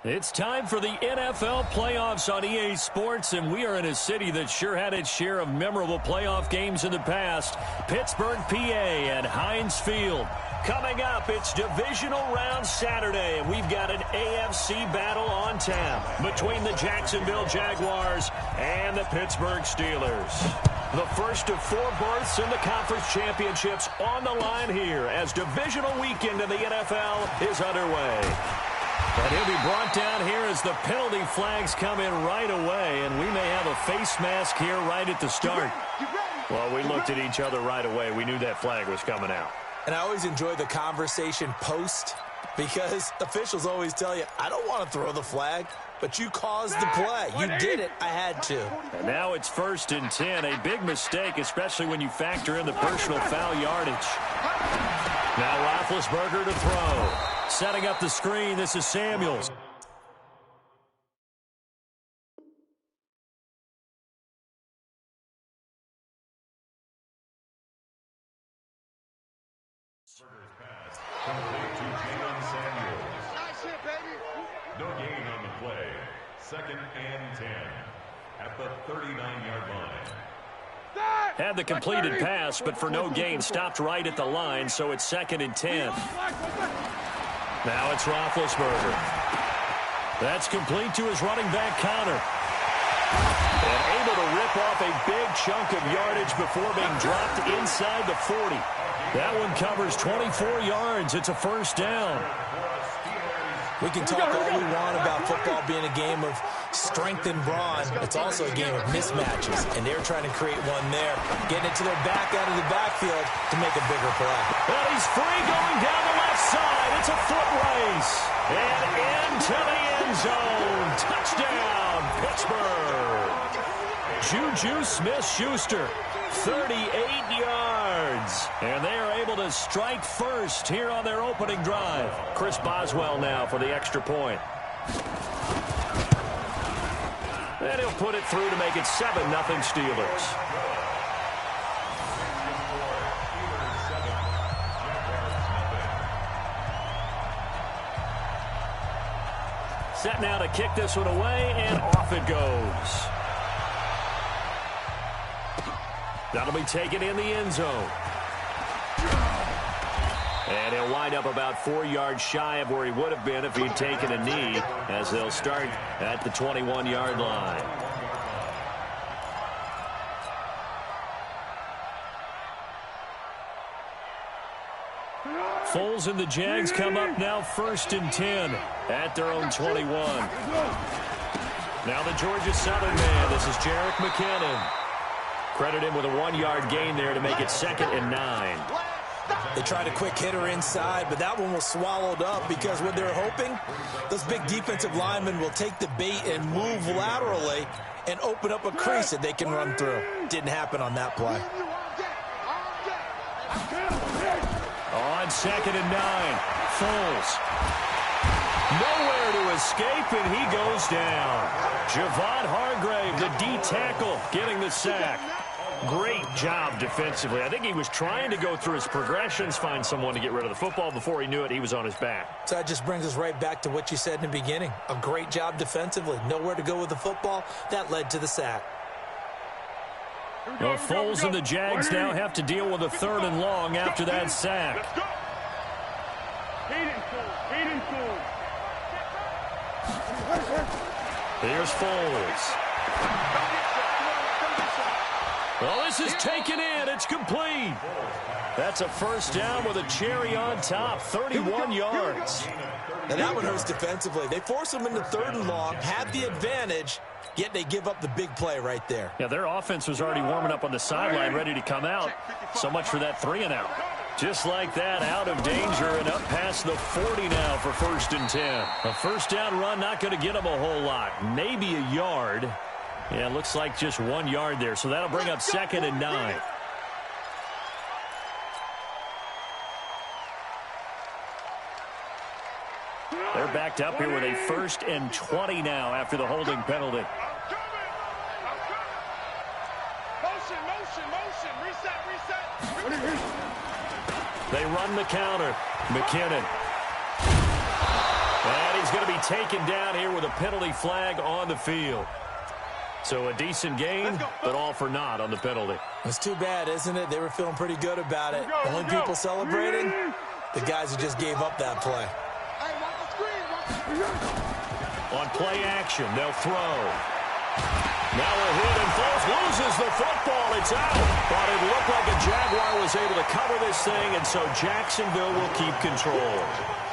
It's time for the NFL playoffs on EA Sports, and we are in a city that sure had its share of memorable playoff games in the past. Pittsburgh, PA at Heinz Field. Coming up, it's divisional round Saturday, and we've got an AFC battle on tap between the Jacksonville Jaguars and the Pittsburgh Steelers. The first of 4 berths in the conference championships on the line here as divisional weekend in the NFL is underway. And he'll be brought down here as the penalty flags come in right away, and we may have a face mask here right at the start. Well, we looked at each other right away. We knew that flag was coming out. And I always enjoy the conversation post because officials always tell you, I don't want to throw the flag, but you caused the play. You did it. I had to. And now it's 1st and 10. A big mistake, especially when you factor in the personal foul yardage. Now Roethlisberger to throw. Setting up the screen, this is Samuels. No gain on the play. 2nd and 10 at the 39-yard line. Had the completed pass, but for no gain, stopped right at the line, so it's 2nd and 10. Now it's Roethlisberger. That's complete to his running back, Connor. And able to rip off a big chunk of yardage before being dropped inside the 40. That one covers 24 yards. It's a 1st down. We can talk all we want about football being a game of strength and brawn. It's also a game of mismatches, and they're trying to create one there. Getting it to their back out of the backfield to make a bigger play. Well, he's free going down the left side. It's a foot race. And into the end zone. Touchdown, Pittsburgh. Juju Smith-Schuster, 38 yards. And they are able to strike first here on their opening drive. Chris Boswell now for the extra point. And he'll put it through to make it 7-0 Steelers. Set now to kick this one away, and off it goes. That'll be taken in the end zone. And he'll wind up about 4 yards shy of where he would have been if he'd taken a knee, as they'll start at the 21-yard line. Foles and the Jags come up now 1st and 10 at their own 21. Now the Georgia Southern man. This is Jerick McKinnon. Credit him with a 1-yard gain there to make it 2nd and 9. They tried a quick hitter inside, but that one was swallowed up because what they're hoping, those big defensive linemen will take the bait and move laterally and open up a crease that they can run through. Didn't happen on that play. On 2nd and 9, Foles. Nowhere to escape, and he goes down. Javon Hargrave, the D tackle, getting the sack. Great job defensively. I think he was trying to go through his progressions, find someone to get rid of the football. Before he knew it, he was on his back. So that just brings us right back to what you said in the beginning. A great job defensively. Nowhere to go with the football. That led to the sack. Well, Foles and the Jags now have to deal with a 3rd and long after that sack. Here's Foles. Well, this is taken in. It's complete. That's a 1st down with a cherry on top, 31 yards. And that one hurts defensively. They force them into 3rd and long, have the advantage, yet they give up the big play right there. Yeah, their offense was already warming up on the sideline, ready to come out. So much for that 3 and out. Just like that, out of danger and up past the 40 now for 1st and 10. A 1st down run not going to get them a whole lot. Maybe a yard. Yeah, looks like just 1 yard there. So that'll bring up 2nd and 9. They're backed up here with a 1st and 20 now after the holding penalty. They run the counter. McKinnon. And he's going to be taken down here with a penalty flag on the field. So a decent game, but all for naught on the penalty. It's too bad, isn't it? They were feeling pretty good about it. Only people celebrating, the guys who just gave up that play. On play action, they'll throw. Now a hit and falls, loses the football. It's out. But it looked like a Jaguar was able to cover this thing, and so Jacksonville will keep control.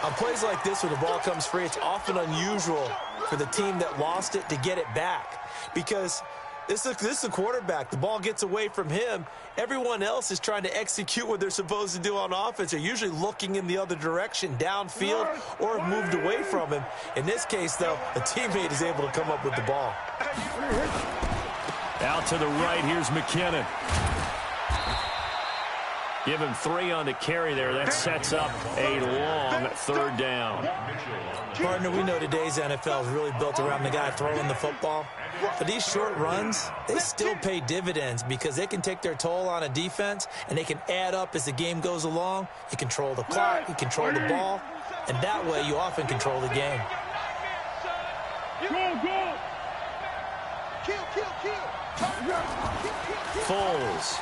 On plays like this where the ball comes free, it's often unusual for the team that lost it to get it back. Because this is a quarterback. The ball gets away from him. Everyone else is trying to execute what they're supposed to do on offense. They're usually looking in the other direction, downfield, or have moved away from him. In this case, though, a teammate is able to come up with the ball. Out to the right, here's McKinnon. Give him 3 on the carry there. That sets up a long third down. Partner, we know today's NFL is really built around the guy throwing the football. But these short runs, they still pay dividends because they can take their toll on a defense, and they can add up as the game goes along. You control the clock, you control the ball, and that way you often control the game. Foles.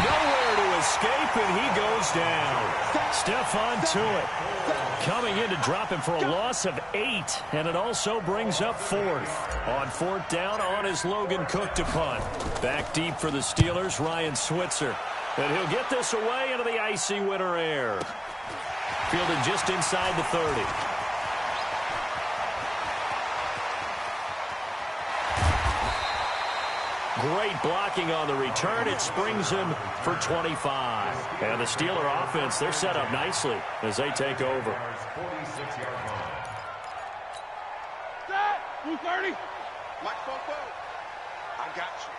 Nowhere to escape, and he goes down. Stephon Tuitt coming in to drop him for a loss of 8, and it also brings up 4th. On 4th down on his Logan Cook to punt. Back deep for the Steelers, Ryan Switzer. And he'll get this away into the icy winter air. Fielded just inside the 30. Great blocking on the return. It springs him for 25. And the Steeler offense, they're set up nicely as they take over. 46-yard line. 230. Mike Popo. I got you.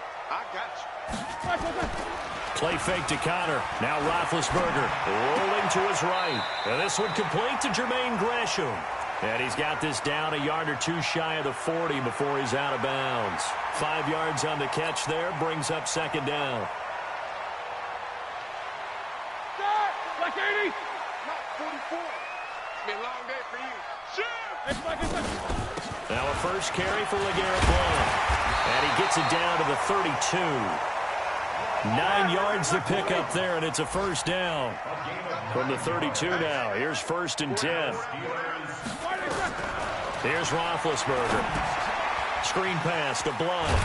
Play fake to Connor. Now Roethlisberger rolling to his right. And this one complete to Jermaine Gresham. And he's got this down a yard or 2 shy of the 40 before he's out of bounds. 5 yards on the catch there, brings up 2nd down. Like 80. Not 44. It's been a long day for you. Sure. Now a first carry for LeGarrette Blount. And he gets it down to the 32. 9 yards to pick up there, and it's a first down. From the 32 now. Here's 1st and 10. Here's Roethlisberger. Screen pass to Blount.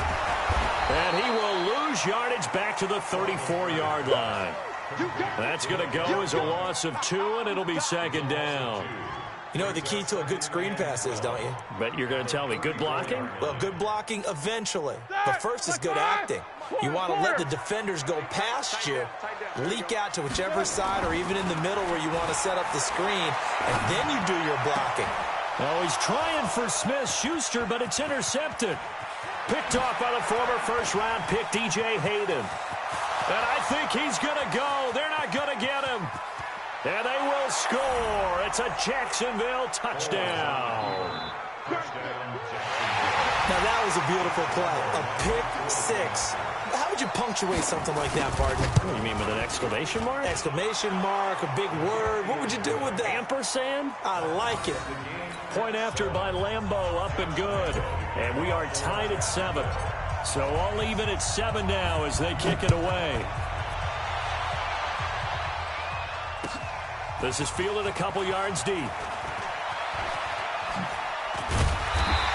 And he will lose yardage back to the 34-yard line. That's going to go as a loss of 2, and it'll be 2nd down. You know what the key to a good screen pass is, don't you? Bet you're going to tell me good blocking? Well, good blocking eventually. But first is good acting. You want to let the defenders go past you, leak out to whichever side or even in the middle where you want to set up the screen, and then you do your blocking. Oh, he's trying for Smith-Schuster, but it's intercepted. Picked off by the former first-round pick, DJ Hayden. And I think he's going to go. They're not going to get him. And they will score. It's a Jacksonville touchdown. Now, that was a beautiful play. A pick 6. How would you punctuate something like that, partner? What do you mean, with an exclamation mark? Exclamation mark, a big word. What would you do with that? Ampersand? I like it. Point after by Lambeau, up and good. And we are tied at 7. So all even at 7 now as they kick it away. This is fielded a couple yards deep.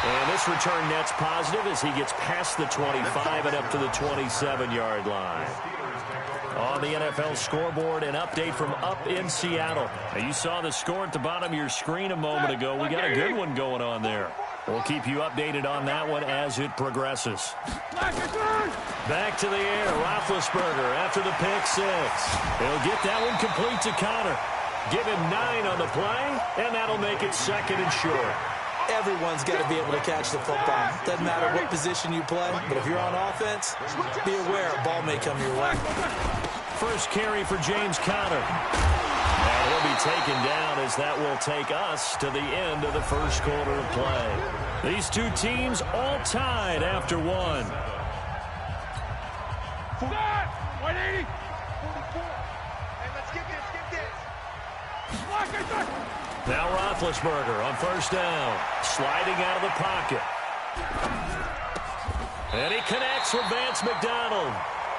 And this return net's positive as he gets past the 25 and up to the 27-yard line. On the NFL scoreboard, an update from up in Seattle. Now, you saw the score at the bottom of your screen a moment ago. We got a good one going on there. We'll keep you updated on that one as it progresses. Back to the air, Roethlisberger after the pick 6. He'll get that one complete to Connor. Give him 9 on the play, and that'll make it 2nd and short. Everyone's got to be able to catch the football. Doesn't matter what position you play, but if you're on offense, be aware a ball may come your way. First carry for James Conner. And he'll be taken down as that will take us to the end of the first quarter of play. These two teams all tied after 1. 180. 44. Hey, let's get this. Now Roethlisberger on first down. Sliding out of the pocket. And he connects with Vance McDonald.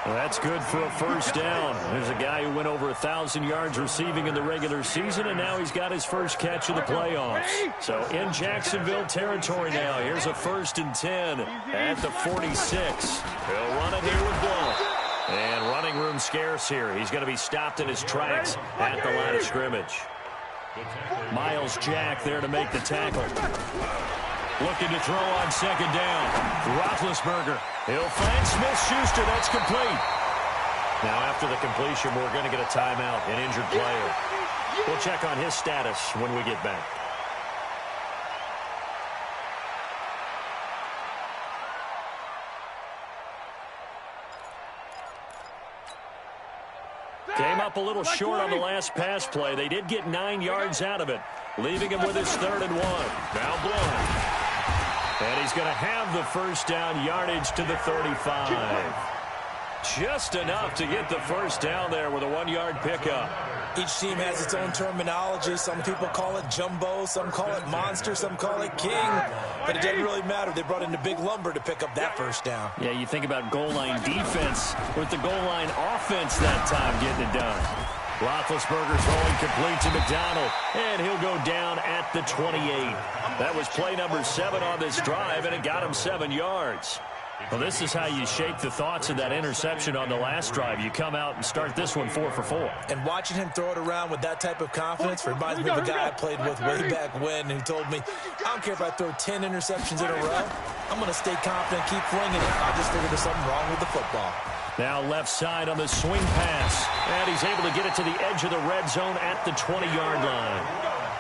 Well, that's good for a first down. There's a guy who went over 1,000 yards receiving in the regular season, and now he's got his first catch of the playoffs. So in Jacksonville territory now. Here's a 1st and 10 at the 46. He'll run it here with Blount. And running room scarce here. He's going to be stopped in his tracks at the line of scrimmage. Miles Jack there to make the tackle. Looking to throw on second down. Roethlisberger. He'll find Smith-Schuster. That's complete. Now after the completion, we're going to get a timeout, an injured player. We'll check on his status when we get back. Came up a little short on the last pass play. They did get 9 yards out of it, leaving him with his 3rd and 1. Now Blount. And he's going to have the first down, yardage to the 35. Just enough to get the first down there with a 1-yard pickup. Each team has its own terminology. Some people call it jumbo, some call it monster, some call it king. But it doesn't really matter. They brought in the big lumber to pick up that first down. Yeah, you think about goal line defense with the goal line offense that time getting it done. Roethlisberger throwing complete to McDonald, and he'll go down at the 28. That was play number 7 on this drive, and it got him 7 yards. Well, this is how you shape the thoughts of that interception on the last drive. You come out and start this one 4 for 4. And watching him throw it around with that type of confidence reminds me of a guy I played with way back when who told me, I don't care if I throw 10 interceptions in a row. I'm going to stay confident, keep flinging it. I just figured there's something wrong with the football. Now left side on the swing pass. And he's able to get it to the edge of the red zone at the 20-yard line.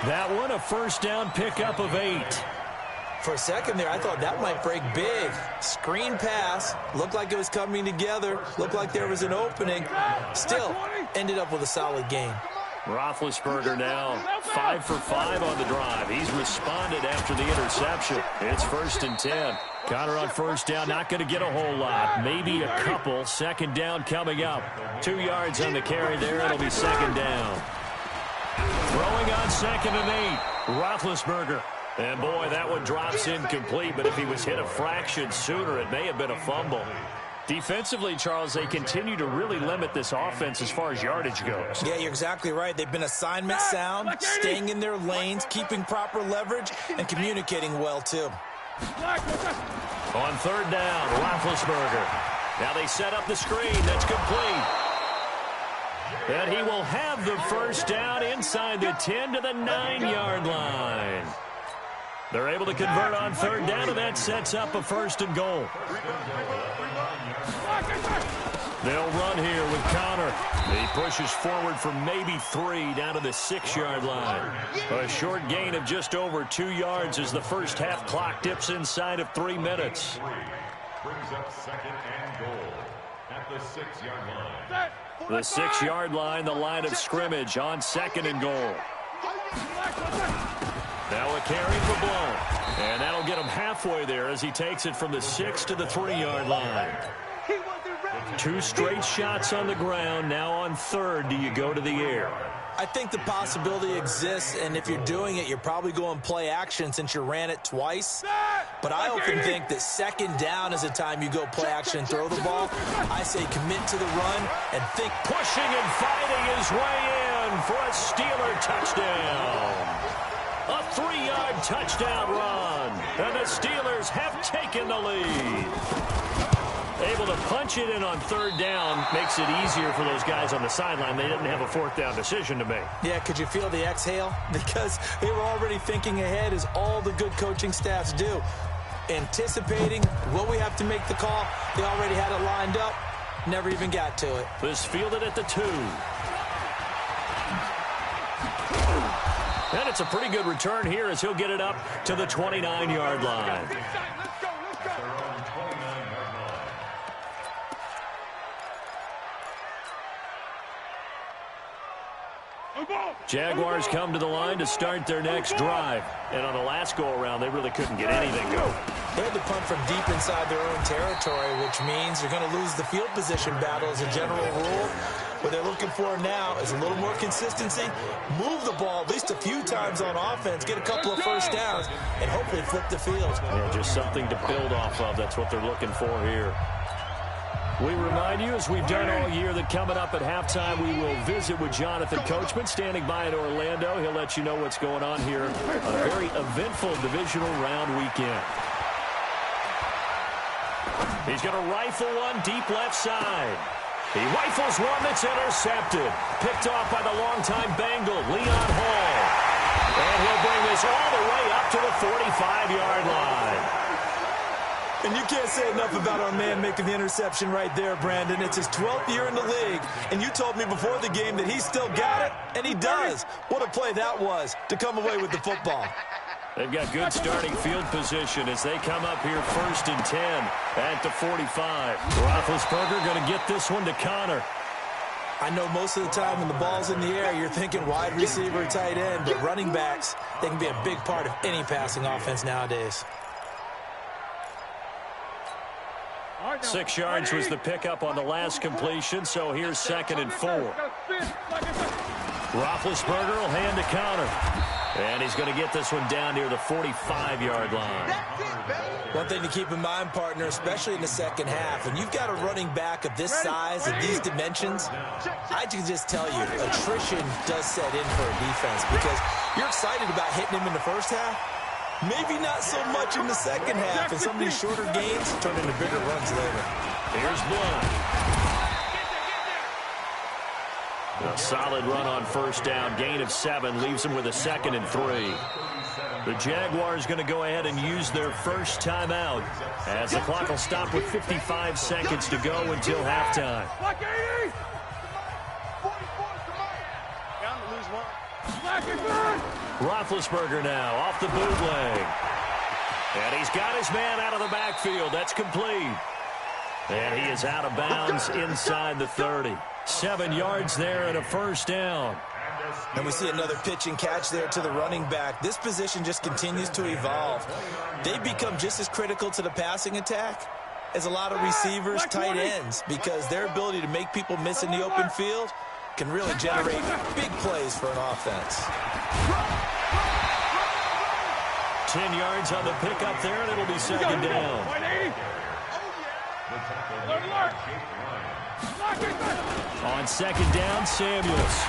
That one a first down pickup of 8. For a second there, I thought that might break big. Screen pass. Looked like it was coming together. Looked like there was an opening. Still, ended up with a solid gain. Roethlisberger now 5 for 5 on the drive. He's responded after the interception. It's 1st and 10. Connor on first down, not going to get a whole lot. Maybe a couple. Second down coming up. 2 yards on the carry there. It'll be second down. Throwing on 2nd and 8. Roethlisberger. And, boy, that one drops incomplete. But if he was hit a fraction sooner, it may have been a fumble. Defensively, Charles, they continue to really limit this offense as far as yardage goes. Yeah, you're exactly right. They've been assignment sound, staying in their lanes, keeping proper leverage, and communicating well, too. On 3rd down, Roethlisberger. Now they set up the screen. That's complete. And he will have the first down inside the 10 to the 9-yard line. They're able to convert on 3rd down, and that sets up a 1st and goal. They'll run here with Connor. He pushes forward for maybe 3 down to the 6-yard line. A short gain of just over 2 yards as the first half clock dips inside of 3 minutes. Brings up 2nd and goal at the 6-yard line. The 6-yard line, the line of scrimmage on 2nd and goal. Now a carry for Blount. And that'll get him halfway there as he takes it from the 6 to the 3-yard line. 2 straight shots on the ground. Now on 3rd, do you go to the air? I think the possibility exists, and if you're doing it, you're probably going play action since you ran it twice. But I often think that 2nd down is the time you go play action and throw the ball. I say commit to the run and think. Pushing and fighting his way in for a Steeler touchdown. A 3-yard touchdown run. And the Steelers have taken the lead. Able to punch it in on 3rd down makes it easier for those guys on the sideline. They didn't have a 4th down decision to make. Yeah, could you feel the exhale? Because they were already thinking ahead, as all the good coaching staffs do. Anticipating, will we have to make the call? They already had it lined up. Never even got to it. This fielded at the 2. And it's a pretty good return here as he'll get it up to the 29-yard line. Jaguars come to the line to start their next drive. And on the last go-around, they really couldn't get anything going. They had to punt from deep inside their own territory, which means you're going to lose the field position battle as a general rule. What they're looking for now is a little more consistency, move the ball at least a few times on offense, get a couple of first downs, and hopefully flip the field. Yeah, just something to build off of. That's what they're looking for here. We remind you, as we've done all year, that coming up at halftime, we will visit with Jonathan Coachman, standing by in Orlando. He'll let you know what's going on here on a very eventful divisional round weekend. He's going to rifle one deep left side. He rifles one that's intercepted. Picked off by the longtime Bengal, Leon Hall. And he'll bring this all the way up to the 45-yard line. And you can't say enough about our man making the interception right there, Brandon. It's his 12th year in the league, and you told me before the game that he still got it, and he does. What a play that was to come away with the football. They've got good starting field position as they come up here 1st and 10 at the 45. Roethlisberger going to get this one to Connor. I know most of the time when the ball's in the air, you're thinking wide receiver, tight end, but running backs, they can be a big part of any passing offense nowadays. 6 yards was the pickup on the last completion, so here's 2nd and 4. Roethlisberger will hand to Connor. And he's going to get this one down near the 45-yard line. One thing to keep in mind, partner, especially in the second half, when you've got a running back of this size and these dimensions, I can just tell you, attrition does set in for a defense because you're excited about hitting him in the first half. Maybe not so much in the second half, and some of these shorter gains turn into bigger runs later. Here's Blunt. A solid run on 1st down. Gain of 7 leaves him with a 2nd and 3. The Jaguars going to go ahead and use their first timeout as the clock will stop with 55 seconds to go until halftime. Roethlisberger now off the bootleg. And he's got his man out of the backfield. That's complete. And he is out of bounds inside the 30. 7 yards there and a 1st down. And we see another pitch and catch there to the running back. This position just continues to evolve. They become just as critical to the passing attack as a lot of receivers, tight ends, because their ability to make people miss in the open field can really generate big plays for an offense. 10 yards on the pickup there, and it'll be 2nd down. On 2nd down, Samuels.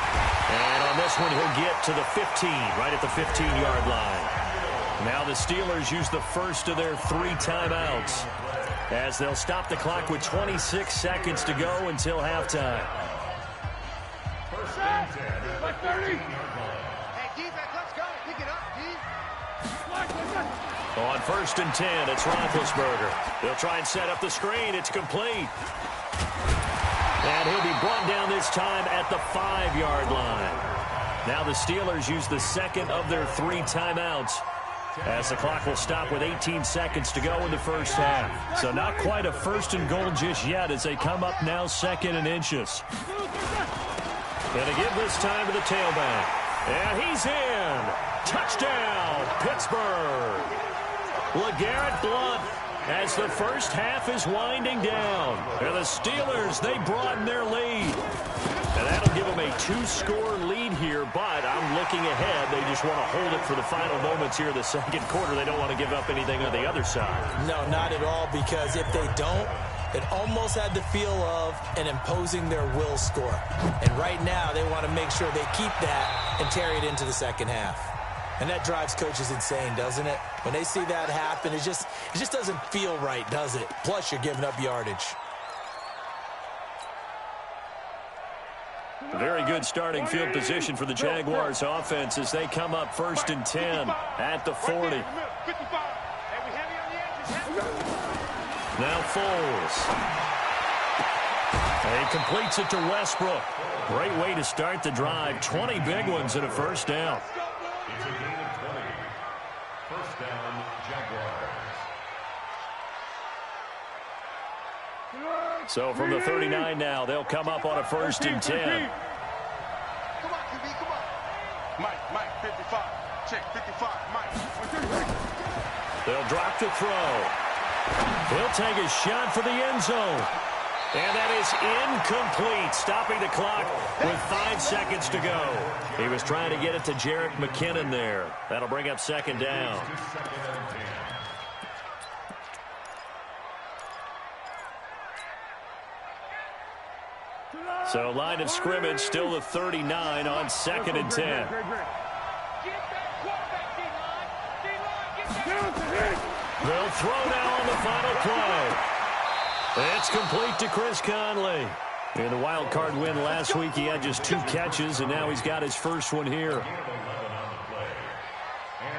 And on this one, he'll get to the 15, right at the 15-yard line. Now the Steelers use the first of their 3 timeouts as they'll stop the clock with 26 seconds to go until halftime. On 1st and 10, it's Roethlisberger. They'll try and set up the screen. It's complete. And he'll be brought down this time at the 5-yard line. Now the Steelers use the 2nd of their 3 timeouts as the clock will stop with 18 seconds to go in the first half. So not quite a 1st and goal just yet as they come up now 2nd and inches. Going to give this time to the tailback. And he's in. Touchdown, Pittsburgh. LeGarrette Blount as the first half is winding down. And the Steelers, they broaden their lead. And that'll give them a 2-score lead here, but I'm looking ahead. They just want to hold it for the final moments here in the 2nd quarter. They don't want to give up anything on the other side. No, not at all, because if they don't, it almost had the feel of an imposing their will score. And right now, they want to make sure they keep that and carry it into the second half. And that drives coaches insane, doesn't it? When they see that happen, it just doesn't feel right, does it? Plus, you're giving up yardage. Very good starting field position for the Jaguars offense as they come up 1st and 10 at the 40. Now Foles. He completes it to Westbrook. Great way to start the drive. 20 big ones and a 1st down. It's a gain of 20. 1st down, Jaguars. So from the 39 now, they'll come up on a 1st and 10. Come on, QB, come on. Mike, 55. Check, 55, Mike. They'll drop to throw. He'll take a shot for the end zone. And that is incomplete, stopping the clock with 5 seconds to go. He was trying to get it to Jerick McKinnon there. That'll bring up second down. So line of scrimmage still the 39 on 2nd and 10. They'll throw now on the final play. It's complete to Chris Conley. In the wild card win last week, he had just 2 catches, and now he's got his first one here.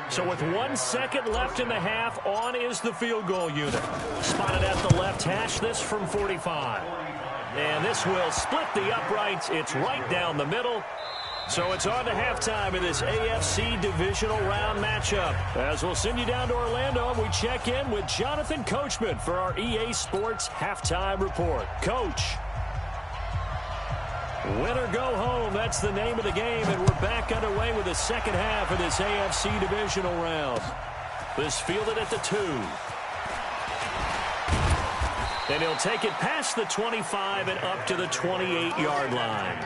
So with 1 second left in the half, on is the field goal unit. Spotted at the left hash, this from 45. And this will split the uprights. It's right down the middle. So it's on to halftime in this AFC divisional round matchup. As we'll send you down to Orlando, we check in with Jonathan Coachman for our EA Sports Halftime Report. Coach. Win or go home, that's the name of the game, and we're back underway with the second half of this AFC divisional round. This fielded at the 2. And he'll take it past the 25 and up to the 28-yard line.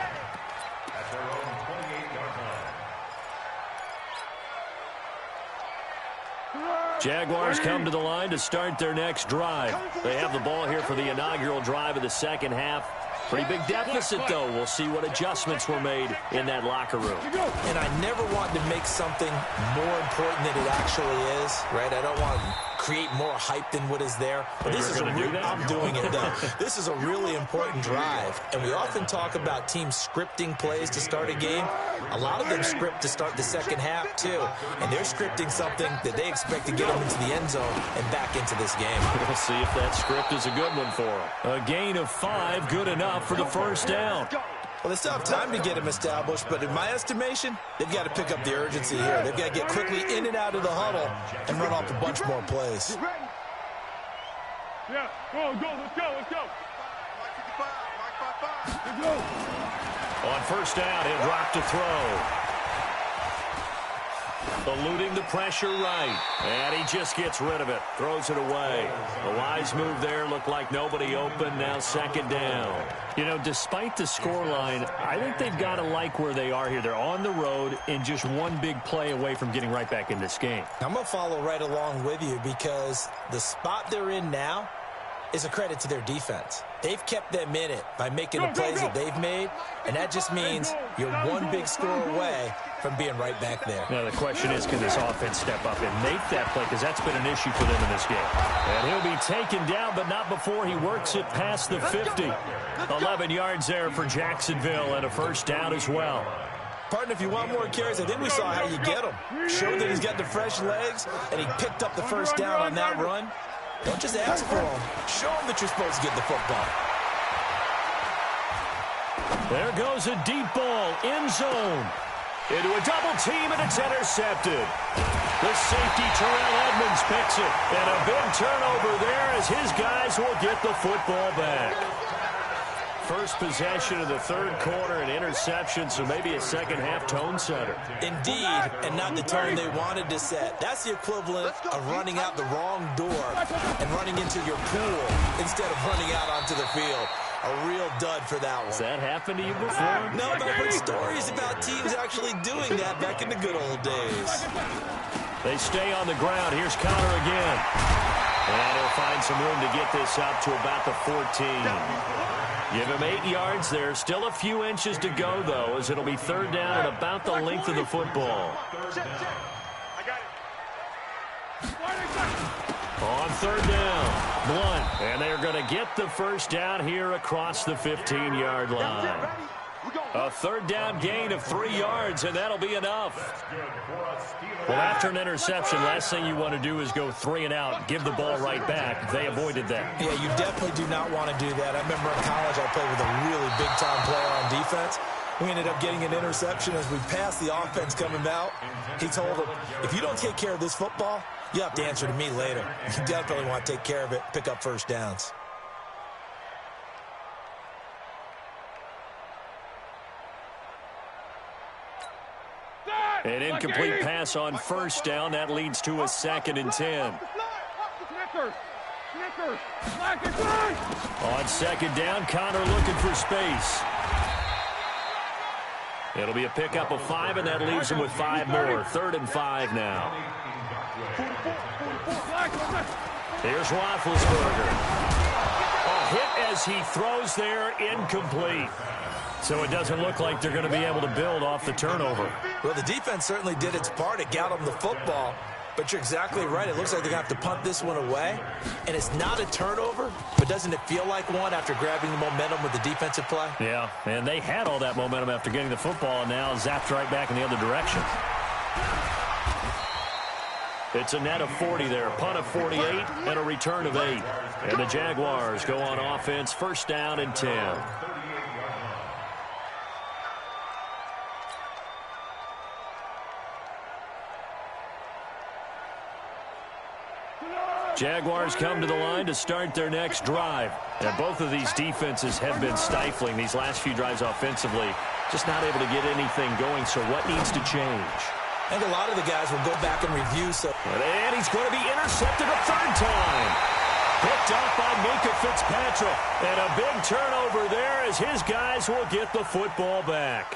Jaguars come to the line to start their next drive. They have the ball here for the inaugural drive of the second half. Pretty big deficit, though. We'll see what adjustments were made in that locker room. And I never want to make something more important than it actually is, right? I don't want to create more hype than what is there. But this is I'm doing it, though. This is a really important drive. And we often talk about teams scripting plays to start a game. A lot of them script to start the second half, too. And they're scripting something that they expect to get them into the end zone and back into this game. We'll see if that script is a good one for them. A gain of 5, good enough for the first down. Well, they still have time to get him established, but in my estimation, they've got to pick up the urgency here. They've got to get quickly in and out of the huddle and run off a bunch more plays. Yeah, go, let's go. Let's go. On first down, he'll drop to throw. Eluding the pressure right. And he just gets rid of it. Throws it away. A wise move there. Looked like nobody open. Now second down. You know, despite the scoreline, I think they've got to like where they are here. They're on the road and just one big play away from getting right back in this game. I'm going to follow right along with you because the spot they're in now is a credit to their defense. They've kept them in it by making the plays that they've made, and that just means you're one big score away from being right back there. Now the question is, can this offense step up and make that play, because that's been an issue for them in this game. And he'll be taken down, but not before he works it past the 50. 11 yards there for Jacksonville and a first down as well. Partner, if you want more carries, I think we saw how you get them. Showed that he's got the fresh legs, and he picked up the first down on that run. Don't just ask for them. Show them that you're supposed to get the football. There goes a deep ball, end zone. Into a double team, and it's intercepted. The safety, Terrell Edmonds, picks it. And a big turnover there as his guys will get the football back. First possession of the third quarter, an interception, so maybe a second-half tone setter. Indeed, and not the tone they wanted to set. That's the equivalent of running out the wrong door and running into your pool instead of running out onto the field. A real dud for that one. Has that happened to you before? No, but I've heard stories about teams actually doing that back in the good old days. They stay on the ground. Here's Connor again. And he'll find some room to get this up to about the 14. Give him 8 yards there. Still a few inches to go, though, as it'll be third down at about the length of the football. On third down, Blunt. And they're going to get the first down here across the 15-yard line. A third down gain of 3 yards, and that'll be enough. Well, after an interception, last thing you want to do is go 3 and out, give the ball right back. They avoided that. Yeah, you definitely do not want to do that. I remember in college I played with a really big-time player on defense. We ended up getting an interception as we passed the offense coming out. He told him, if you don't take care of this football, you have to answer to me later. You definitely want to take care of it, pick up first downs. An incomplete pass on first down. That leads to a 2nd and 10. On second down, Connor looking for space. It'll be a pickup of 5, and that leaves him with 5 more. 3rd and 5 now. Here's Roethlisberger. A hit as he throws there, incomplete. So it doesn't look like they're going to be able to build off the turnover. Well, the defense certainly did its part to get them the football. But you're exactly right. It looks like they're going to have to punt this one away. And it's not a turnover, but doesn't it feel like one after grabbing the momentum with the defensive play? Yeah, and they had all that momentum after getting the football, and now zapped right back in the other direction. It's a net of 40 there, punt of 48, and a return of 8. And the Jaguars go on offense, 1st down and 10. Jaguars come to the line to start their next drive. And both of these defenses have been stifling these last few drives offensively. Just not able to get anything going, so what needs to change? I think a lot of the guys will go back and review. And he's going to be intercepted a 3rd time. Picked up by Minka Fitzpatrick. And a big turnover there as his guys will get the football back.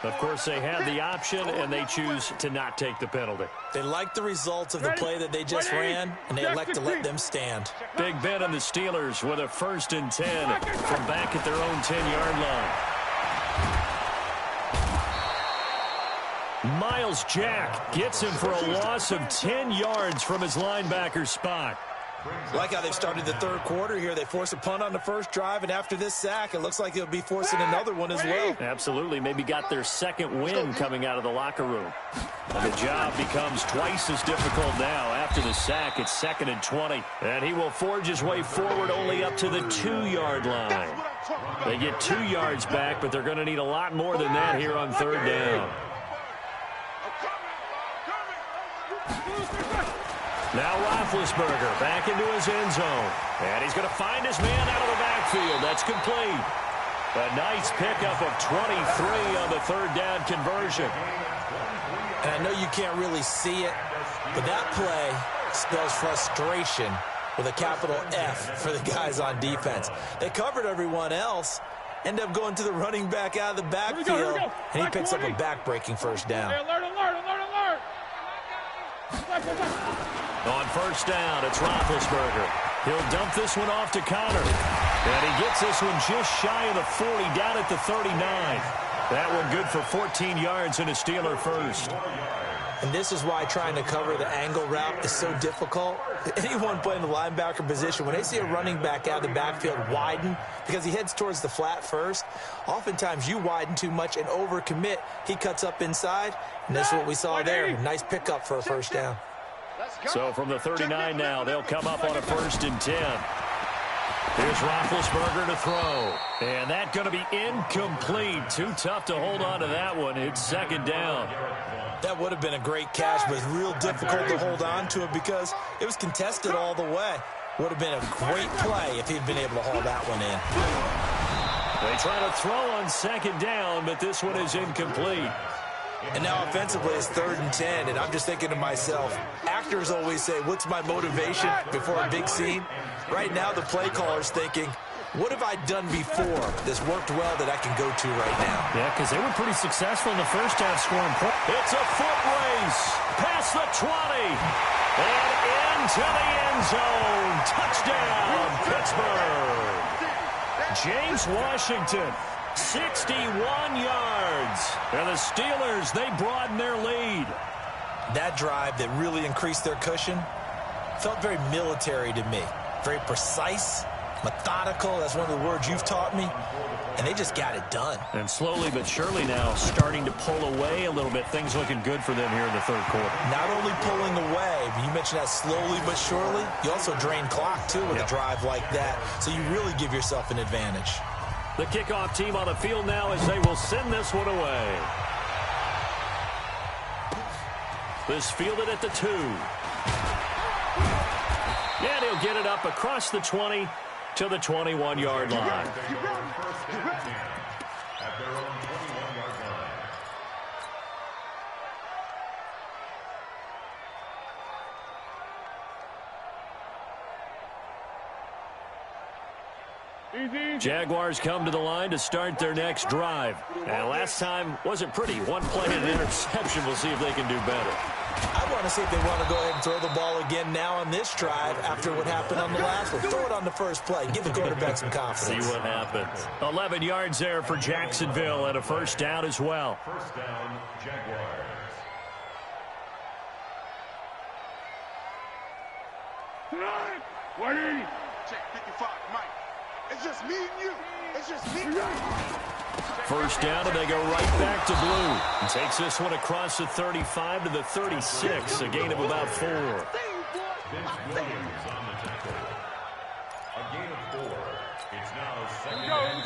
Of course, they have the option, and they choose to not take the penalty. They like the results of the play that they just ran, and they elect to let them stand. Big Ben and the Steelers with a 1st and 10 from back at their own 10-yard line. Miles Jack gets him for a loss of 10 yards from his linebacker spot. Like how they've started the 3rd quarter here. They force a punt on the 1st drive, and after this sack, it looks like they'll be forcing another one as well. Absolutely. Maybe got their 2nd win coming out of the locker room. And the job becomes twice as difficult now. After the sack, it's 2nd and 20. And he will forge his way forward only up to the 2-yard line. They get 2 yards back, but they're going to need a lot more than that here on 3rd down. Now Roethlisberger back into his end zone. And he's going to find his man out of the backfield. That's complete. A nice pickup of 23 on the 3rd down conversion. And I know you can't really see it, but that play spells frustration with a capital F for the guys on defense. They covered everyone else, end up going to the running back out of the backfield, and he picks up a back-breaking 1st down. Hey, alert, alert, alert, alert. On 1st down, it's Roethlisberger. He'll dump this one off to Connor. And he gets this one just shy of the 40, down at the 39. That one good for 14 yards and a Steeler 1st. And this is why trying to cover the angle route is so difficult. Anyone playing the linebacker position, when they see a running back out of the backfield widen, because he heads towards the flat first, oftentimes you widen too much and overcommit. He cuts up inside, and that's what we saw there. Nice pickup for a 1st down. So from the 39 now, they'll come up on a 1st and 10. Here's Roethlisberger to throw. And that's going to be incomplete. Too tough to hold on to that one. It's 2nd down. That would have been a great catch, but it's real difficult to hold on to it because it was contested all the way. Would have been a great play if he'd been able to haul that one in. They try to throw on 2nd down, but this one is incomplete. And now offensively it's 3rd and 10, and I'm just thinking to myself, actors always say, what's my motivation before a big scene? Right now the play caller's thinking, what have I done before that's worked well that I can go to right now? Yeah, because they were pretty successful in the 1st half scoring points. It's a foot race past the 20 and into the end zone. Touchdown, Pittsburgh. James Washington, 61 yards. And the Steelers, they broaden their lead. That drive that really increased their cushion felt very military to me. Very precise, methodical. That's one of the words you've taught me. And they just got it done. And slowly but surely now starting to pull away a little bit. Things looking good for them here in the 3rd quarter. Not only pulling away, but you mentioned that slowly but surely. You also drain clock, too, with a drive like that. So you really give yourself an advantage. The kickoff team on the field now as they will send this one away. This fielded at the 2. And he'll get it up across the 20 to the 21-yard line. At their own 21-yard line. Jaguars come to the line to start their next drive. And last time wasn't pretty. One play and an interception. We'll see if they can do better. I want to see if they want to go ahead and throw the ball again now on this drive after what happened on the last one. Throw it on the first play. Give the quarterback some confidence. See what happens. 11 yards there for Jacksonville and a first down as well. First down, Jaguars. Check 55, Mike. It's just me and you. It's just me and you. First down, and they go right back to blue. And takes this one across the 35 to the 36, a gain of about 4. Vince Williams on the tackle. A gain of 4. It's now second and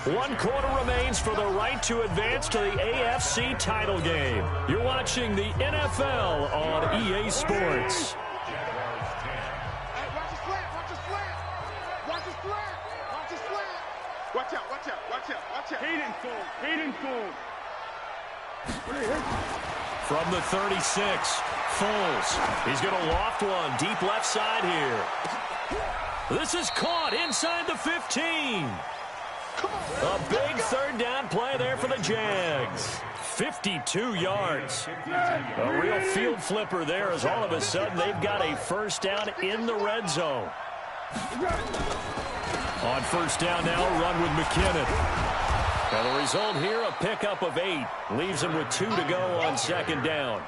6. 1 quarter remains for the right to advance to the AFC title game. You're watching the NFL on EA Sports. Watch out, watch out, watch out, watch out. Hayden Foles. From the 36, Foles. He's going to loft one deep left side here. This is caught inside the 15. A big third down play there for the Jags. 52 yards. A real field flipper there as all of a sudden they've got a first down in the red zone. On first down now, a run with McKinnon. And the result here, a pickup of 8. Leaves him with 2 to go on second down.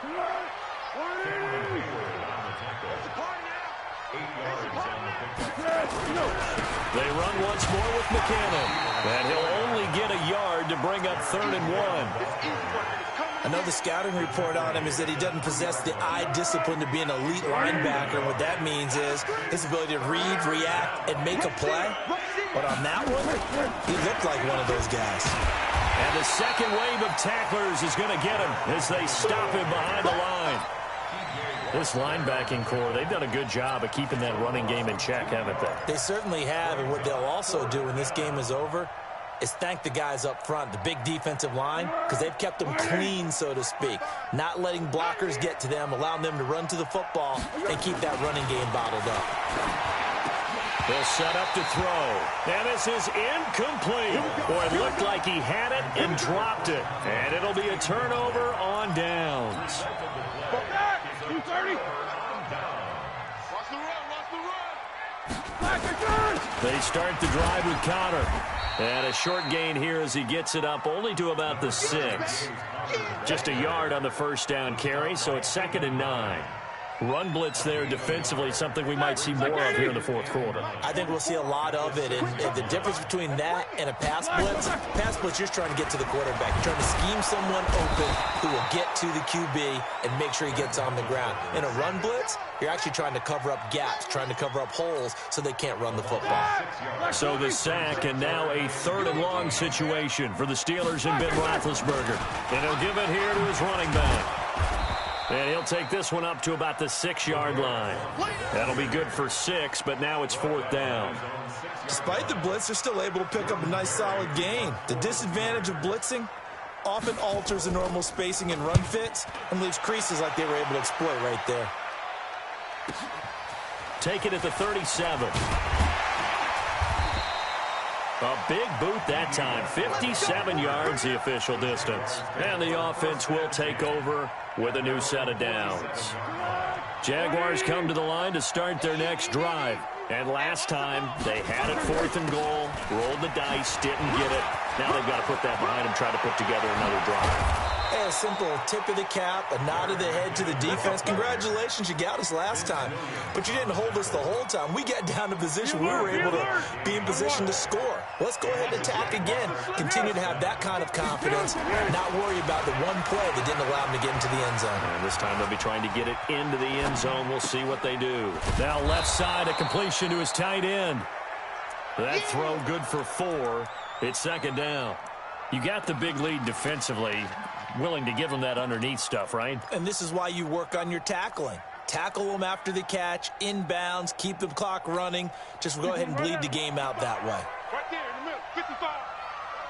They run once more with McKinnon. And he'll only get a yard to bring up 3rd and 1. Another scouting report on him is that he doesn't possess the eye discipline to be an elite linebacker. And what that means is his ability to read, react, and make a play. But on that one, he looked like one of those guys. And the second wave of tacklers is going to get him as they stop him behind the line. This linebacking core, they've done a good job of keeping that running game in check, haven't they? They certainly have, and what they'll also do when this game is over is thank the guys up front, the big defensive line, because they've kept them clean, so to speak. Not letting blockers get to them, allowing them to run to the football and keep that running game bottled up. They'll set up to throw. And this is incomplete. Boy, it looked like he had it and dropped it. And it'll be a turnover on downs. They start the drive with Connor. And a short gain here as he gets it up only to about the 6. Just a yard on the first down carry, so it's 2nd and 9. Run blitz there defensively, something we might see more of here in the 4th quarter. I think we'll see a lot of it, and the difference between that and a pass blitz, you're trying to get to the quarterback. You're trying to scheme someone open who will get to the QB and make sure he gets on the ground. In a run blitz, you're actually trying to cover up gaps, trying to cover up holes so they can't run the football. So the sack, and now a 3rd and long situation for the Steelers and Ben Roethlisberger. And he'll give it here to his running back. And he'll take this one up to about the 6-yard line. That'll be good for 6, but now it's 4th down. Despite the blitz, they're still able to pick up a nice solid gain. The disadvantage of blitzing often alters the normal spacing and run fits and leaves creases like they were able to exploit right there. Take it at the 37. A big boot that time. 57 yards, the official distance. And the offense will take over with a new set of downs. Jaguars come to the line to start their next drive. And last time, they had it 4th and goal, rolled the dice, didn't get it. Now they've got to put that behind them, try to put together another drive. Hey, a simple tip of the cap, a nod of the head to the defense. Congratulations, you got us last time. But you didn't hold us the whole time. We got down to position. We were able to be in position to score. Let's go ahead and attack again. Continue to have that kind of confidence. Not worry about the one play that didn't allow them to get into the end zone. And this time they'll be trying to get it into the end zone. We'll see what they do. Now left side, a completion to his tight end. That throw good for 4. It's 2nd down. You got the big lead defensively. Willing to give them that underneath stuff, right? And this is why you work on your tackling. Tackle them after the catch, inbounds, keep the clock running. Just go ahead and bleed the game out that way. Right there in the middle, 55.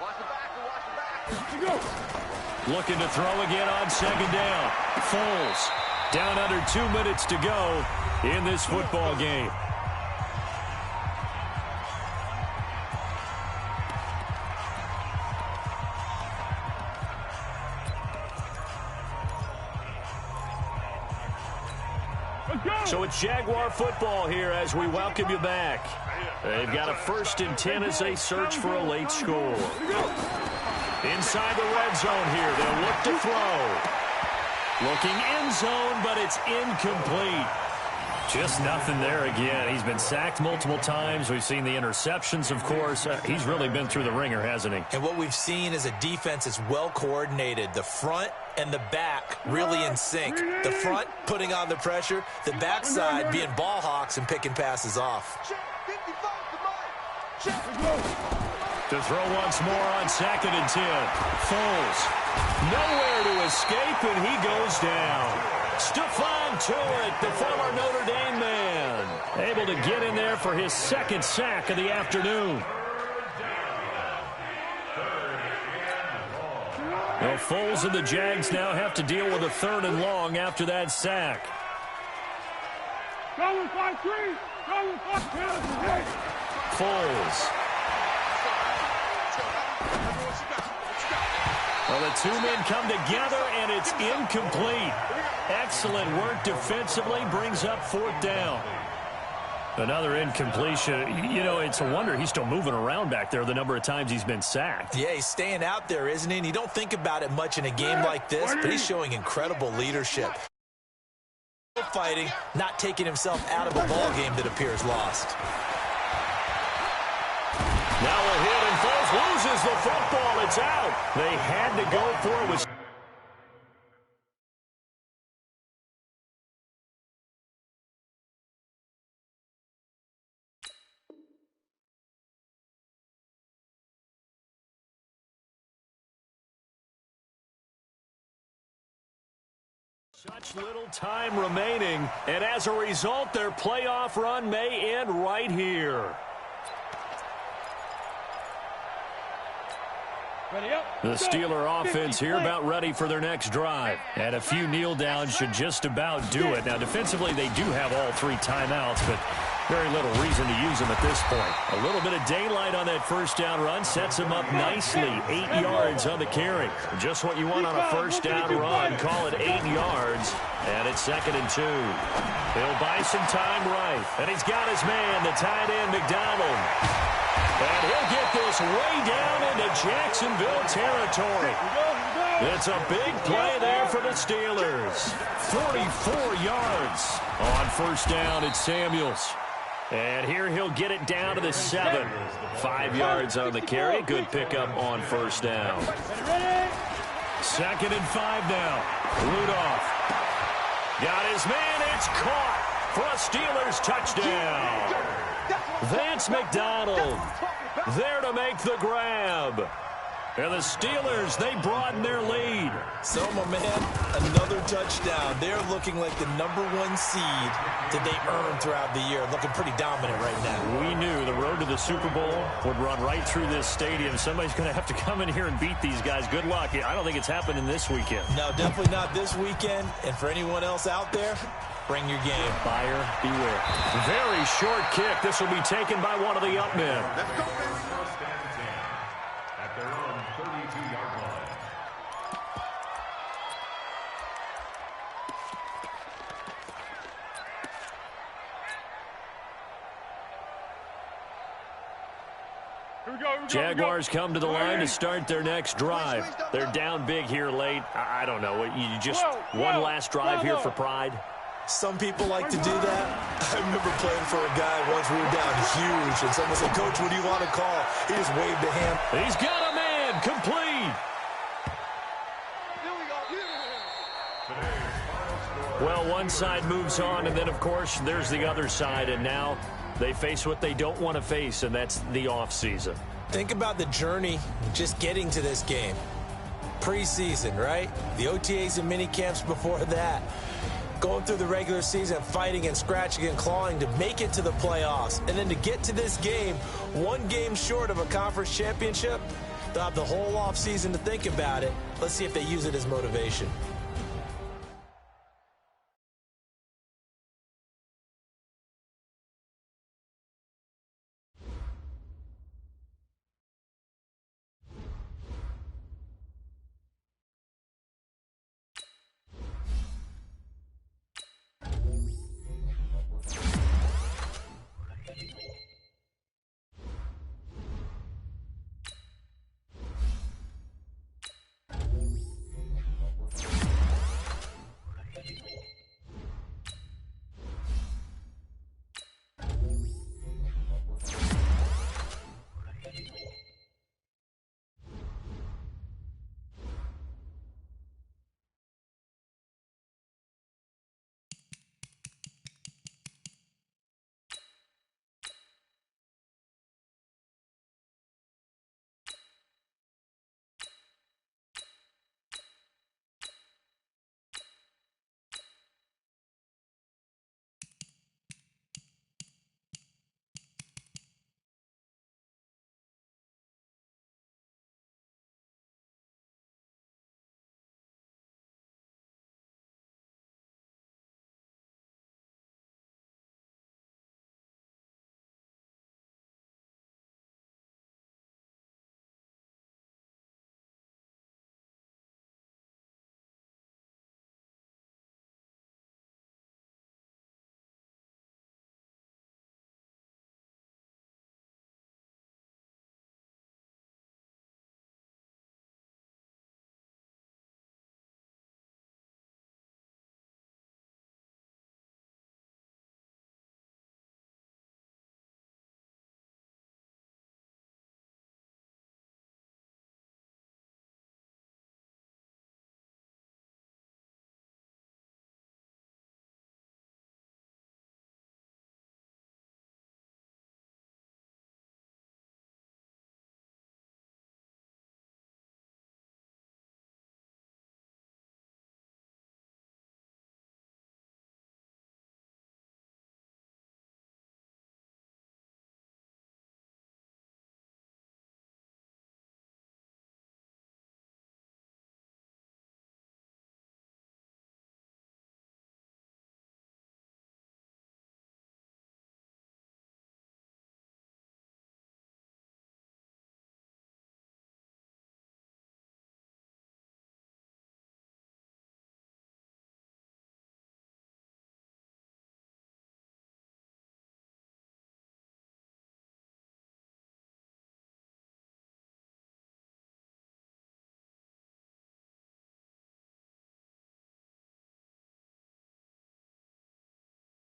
Watch the back, watch the back. Here you go. Looking to throw again on 2nd down. Foles down under 2 minutes to go in this football game. So it's Jaguar football here as we welcome you back. They've got a 1st and 10 as they search for a late score. Inside the red zone here, they'll look to throw. Looking end zone, but it's incomplete. Just nothing there again. He's been sacked multiple times. We've seen the interceptions, of course. He's really been through the ringer, hasn't he? And what we've seen is a defense that's well coordinated. The front and the back really in sync. The front putting on the pressure. The backside being ball hawks and picking passes off. To throw once more on 2nd and 10. Foles. Nowhere to escape, and he goes down. Stephon Tuitt, the former Notre Dame man, able to get in there for his 2nd sack of the afternoon. Well, Foles and the Jags now have to deal with a 3rd and long after that sack. Foles. Well, the 2 men come together, and it's incomplete. Excellent work defensively, brings up 4th down. Another incompletion. You know, it's a wonder he's still moving around back there the number of times he's been sacked. Yeah, he's staying out there, isn't he? And you don't think about it much in a game like this, but he's showing incredible leadership. Fighting, not taking himself out of a ball game that appears lost. Now a hit, and Foles loses the football. It's out. They had to go for it with such little time remaining, and as a result, their playoff run may end right here. The Steeler offense here about ready for their next drive. And a few kneel downs should just about do it. Now, defensively, they do have all 3 timeouts, but very little reason to use them at this point. A little bit of daylight on that 1st down run sets them up nicely. 8 yards on the carry. Just what you want on a 1st down run. Call it 8 yards. And it's 2nd and 2. He'll buy some time right. And he's got his man, the tight end, McDonald. And he'll get this way down into Jacksonville territory. It's a big play there for the Steelers. 44 yards on 1st down. It's Samuels. And here he'll get it down to the 7. 5 yards on the carry. Good pickup on 1st down. 2nd and 5 now. Rudolph. Got his man. It's caught for a Steelers touchdown. Vance McDonald there to make the grab. And the Steelers, they broaden their lead. So, my man, another touchdown. They're looking like the #1 seed that they earned throughout the year. Looking pretty dominant right now. We knew the road to the Super Bowl would run right through this stadium. Somebody's going to have to come in here and beat these guys. Good luck. I don't think it's happening this weekend. No, definitely not this weekend. And for anyone else out there, bring your game. Buyer beware. Very short kick. This will be taken by one of the up men. Let's go, baby. 1st and 10 at their own 32-yard line. Jaguars come to the line to start their next drive. They're down big here late. I don't know. You just one last drive here for pride? Some people like to do that. I remember playing for a guy once we were down huge, and someone said, "Coach, what do you want to call?" He just waved a hand. He's got a man. Complete. Well, one side moves on, and then, of course, there's the other side, and now they face what they don't want to face, and that's the offseason. Think about the journey just getting to this game. Preseason, right? The OTAs and mini camps before that. Going through the regular season, fighting and scratching and clawing to make it to the playoffs. And then to get to this game, one game short of a conference championship, they'll have the whole offseason to think about it. Let's see if they use it as motivation.